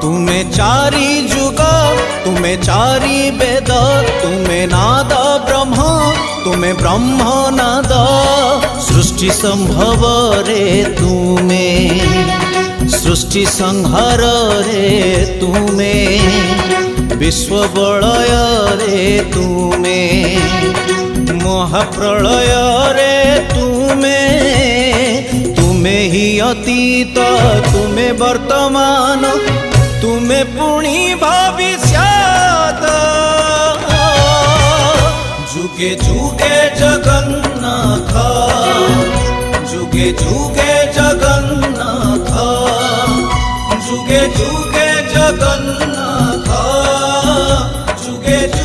तुमे चारि जुग तुमे चारि वेद तुमे नाद ब्रह्म तुमे ब्रह्म नाद सृष्टि संभव रे तुमे सृष्टि संहार रे तुमे विश्व बलय रे तुमे महाप्रलय रे तुमे तुमे ही अतीत तुमे वर्तमान तुमे पुणी भविष्यत जुगे जुगे जगन्नाथ जुगे जुगे जगन्नाथ जुगे जुगे जगन्नाथ जुगे जुगे